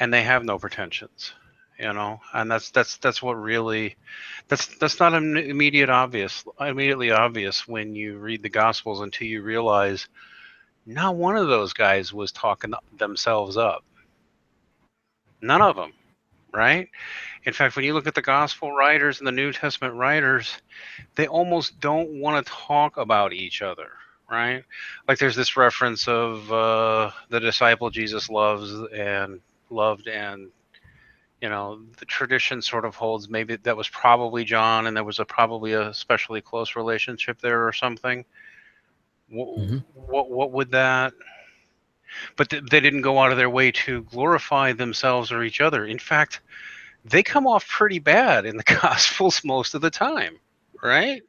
and they have no pretensions, and that's what really, that's not immediately obvious when you read the Gospels until you realize not one of those guys was talking themselves up. None of them, right? In fact, when you look at the Gospel writers and the New Testament writers, they almost don't want to talk about each other, right? Like there's this reference of the disciple Jesus loved, and the tradition sort of holds maybe that was probably John, and there was probably a especially close relationship there or something. What would that? But they didn't go out of their way to glorify themselves or each other. In fact, they come off pretty bad in the Gospels most of the time, right?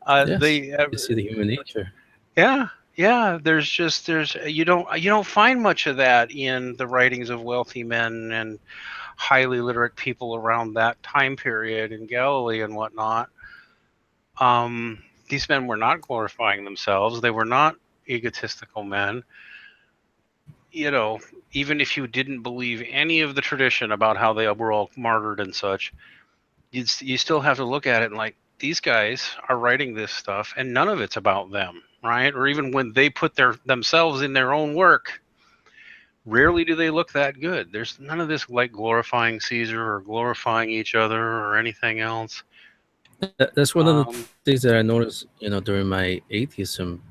Yes, They you see the human nature. yeah. There's you don't find much of that in the writings of wealthy men and highly literate people around that time period in Galilee and whatnot. These men were not glorifying themselves. They were not egotistical men. Even if you didn't believe any of the tradition about how they were all martyred and such, you still have to look at it and like, these guys are writing this stuff and none of it's about them, right? Or even when they put themselves in their own work, rarely do they look that good. There's none of this like glorifying Caesar or glorifying each other or anything else. That's one of the things that I noticed, during my atheism,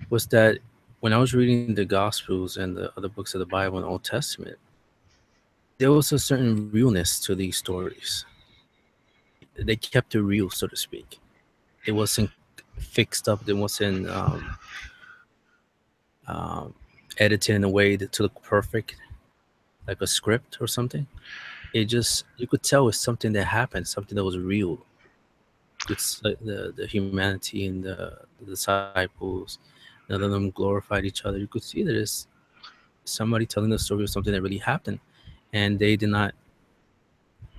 was that when I was reading the Gospels and the other books of the Bible and Old Testament, there was a certain realness to these stories. They kept it real, so to speak. It wasn't fixed up. It wasn't edited in a way to look perfect, like a script or something. It just, you could tell it's something that happened, something that was real. It's like the humanity and the disciples, none of them glorified each other. You could see that it's somebody telling the story of something that really happened, and they did not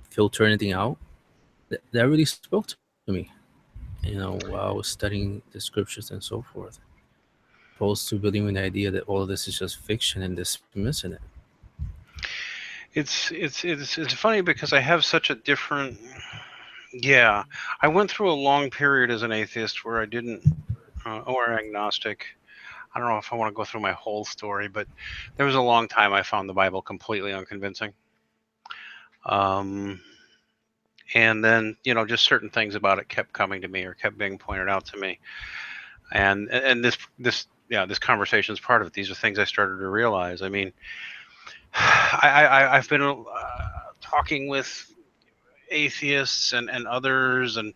filter anything out. That really spoke to me, while I was studying the scriptures and so forth, opposed to believing the idea that all of this is just fiction and dismissing it. It's funny because I have such a different. Yeah, I went through a long period as an atheist where I didn't, or agnostic. I don't know if I want to go through my whole story, but there was a long time I found the Bible completely unconvincing. And then, just certain things about it kept coming to me or kept being pointed out to me. And this conversation is part of it. These are things I started to realize. I mean, I've been talking with atheists and others, and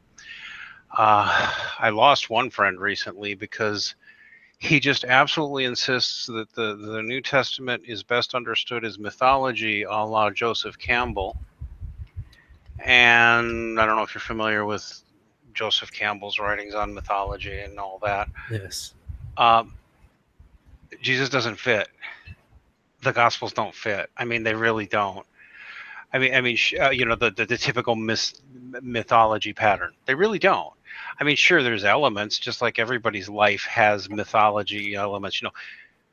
I lost one friend recently because he just absolutely insists that the New Testament is best understood as mythology, a la Joseph Campbell. And I don't know if you're familiar with Joseph Campbell's writings on mythology and all that. Yes. Jesus doesn't fit. The Gospels don't fit. I mean, they really don't. I mean, the typical mythology pattern. They really don't. I mean, sure, there's elements, just like everybody's life has mythology elements.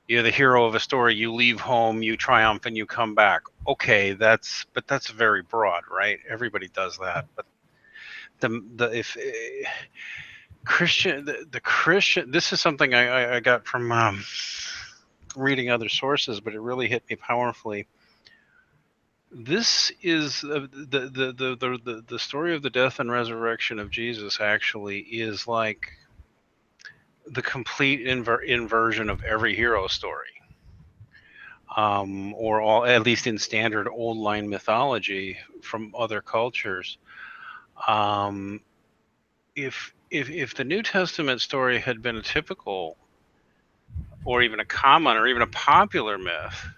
You're the hero of a story. You leave home, you triumph, and you come back. Okay, that's very broad, right? Everybody does that. But Christian, the Christian. This is something I got from reading other sources, but it really hit me powerfully. This is the story of the death and resurrection of Jesus. Actually, is like the complete inversion of every hero story. or all, at least in standard old line mythology from other cultures. If the New Testament story had been a typical, or even a common, or even a popular myth,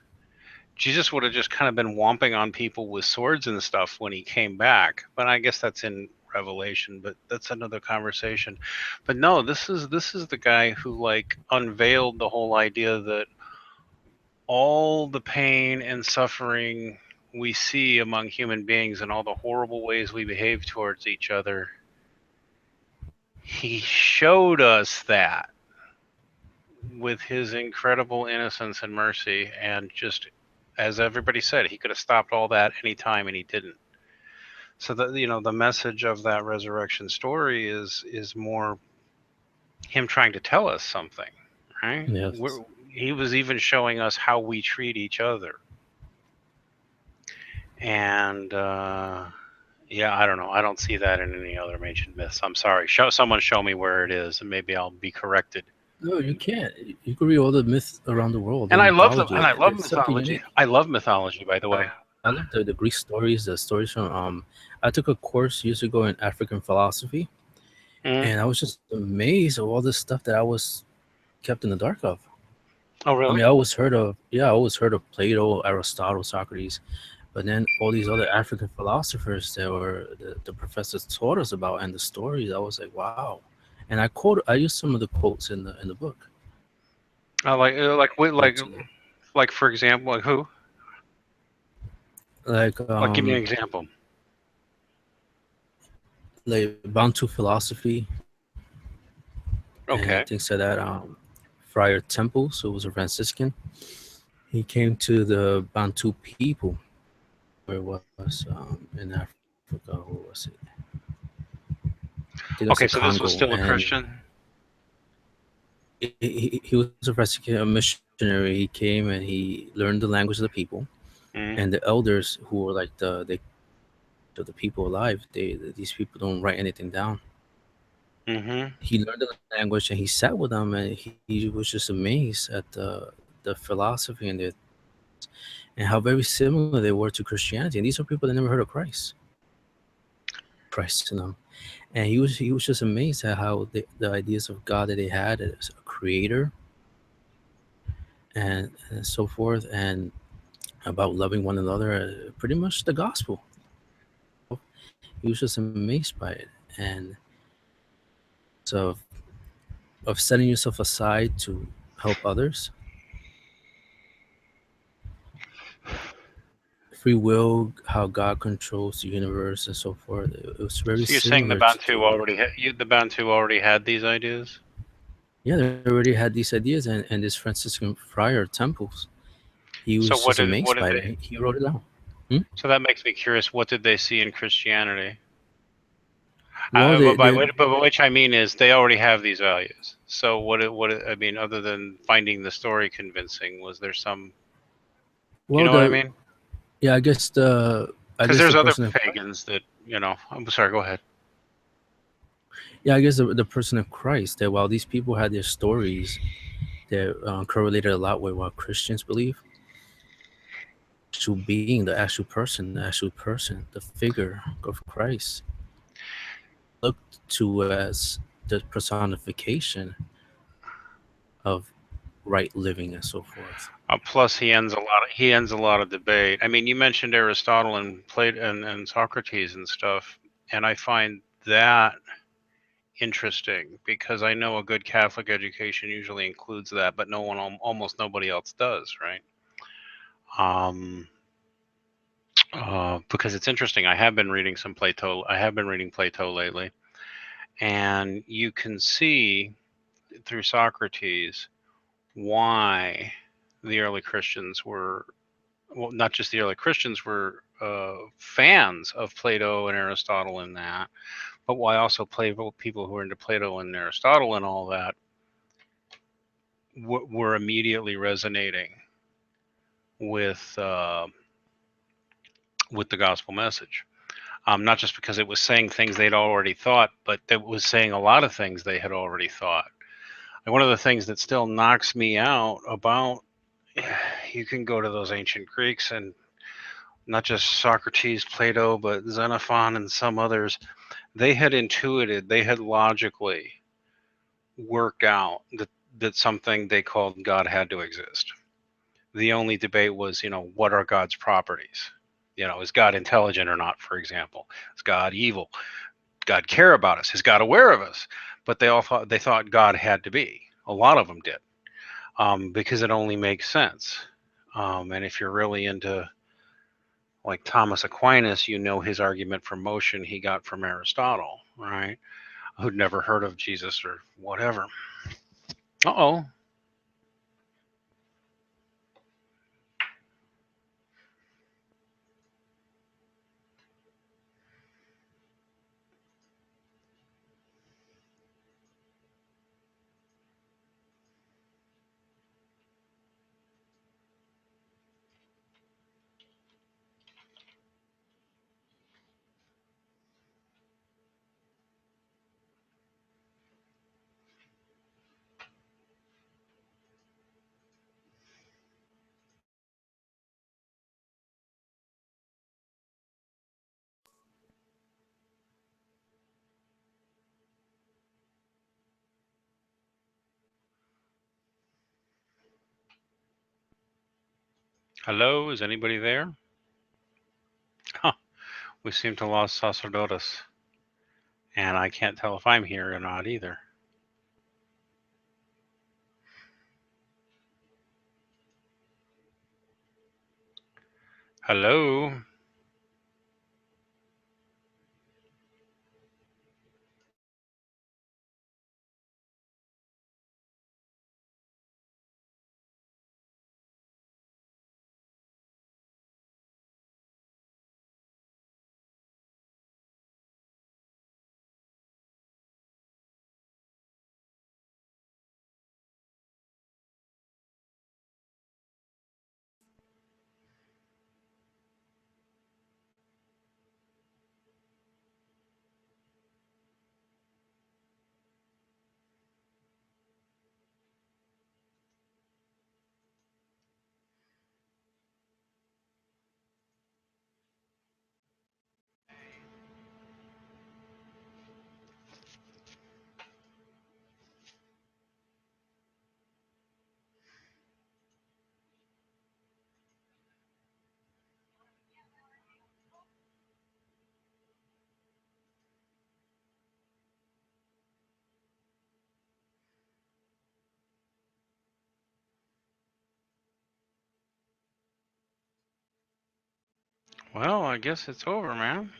Jesus would have just kind of been whomping on people with swords and stuff when he came back. But I guess that's in Revelation, but that's another conversation. But no, this is the guy who like unveiled the whole idea that all the pain and suffering we see among human beings and all the horrible ways we behave towards each other, he showed us that with his incredible innocence and mercy, and just as everybody said, he could have stopped all that anytime, and he didn't. So that, you know, the message of that resurrection story is more him trying to tell us something, right? Yes. He was even showing us how we treat each other. And yeah, I don't know. I don't see that in any other ancient myths. I'm sorry. Someone show me where it is, and maybe I'll be corrected. No, you can't. You can read all the myths around the world. And I love mythology. them. And I love There's something mythology. unique. I love mythology, by the way. I love the Greek stories, the stories from. I took a course years ago in African philosophy, and I was just amazed of all this stuff that I was kept in the dark of. Oh, really? I mean, I always heard of Plato, Aristotle, Socrates, but then all these other African philosophers that were the professors taught us about, and the stories. I was like, wow. And I used some of the quotes in the book. Like for example, like who? Like give me an example. Like Bantu philosophy. Okay. And things like that. Friar Temple, so it was a Franciscan. He came to the Bantu people. Where it was in Africa? Who was it? Okay, so this was still a Christian? He was a Franciscan, a missionary. He came and he learned the language of the people, and the elders who were like the people alive. These people don't write anything down. He learned the language and he sat with them, and he was just amazed at the philosophy and how very similar they were to Christianity. And these are people that never heard of Christ, you know. And he was just amazed at how the ideas of God that they had as a creator and so forth, and about loving one another, pretty much the gospel. He was just amazed by it, and so of setting yourself aside to help others, free will, how God controls the universe and so forth. It was very. So you're saying the Bantu already had these ideas? Yeah, they already had these ideas, and this Franciscan friar Temples, he was just amazed by it. He wrote it down. So that makes me curious. What did they see in Christianity? Well, by which I mean is they already have these values. So what I mean, other than finding the story convincing, was there some? Well, you know what I mean? Yeah, I guess because there's other pagans that, you know. I'm sorry. Go ahead. Yeah, I guess the person of Christ, that while these people had their stories that correlated a lot with what Christians believe, actual being, the actual person, the figure of Christ, looked to as the personification of right living and so forth. Plus, he ends a lot of debate. I mean, you mentioned Aristotle and Plato and Socrates and stuff, and I find that interesting because I know a good Catholic education usually includes that, but almost nobody else does, right? Because it's interesting. I have been reading Plato lately, and you can see through Socrates why the early Christians were, well, not just the early Christians were fans of Plato and Aristotle and that, but why also people who were into Plato and Aristotle and all that were immediately resonating with the gospel message. Not just because it was saying things they'd already thought, but it was saying a lot of things they had already thought. And one of the things that still knocks me out about you can go to those ancient Greeks, and not just Socrates, Plato, but Xenophon and some others. They had intuited, they had logically worked out that something they called God had to exist. The only debate was, what are God's properties? Is God intelligent or not, for example? Is God evil? God care about us? Is God aware of us? But they thought God had to be. A lot of them did, because it only makes sense. And if you're really into like Thomas Aquinas, his argument for motion he got from Aristotle, right? Who'd never heard of Jesus or whatever. Uh-oh. Hello, is anybody there? Huh. We seem to lost Sacerdotus. And I can't tell if I'm here or not either. Hello? Well, I guess it's over, man.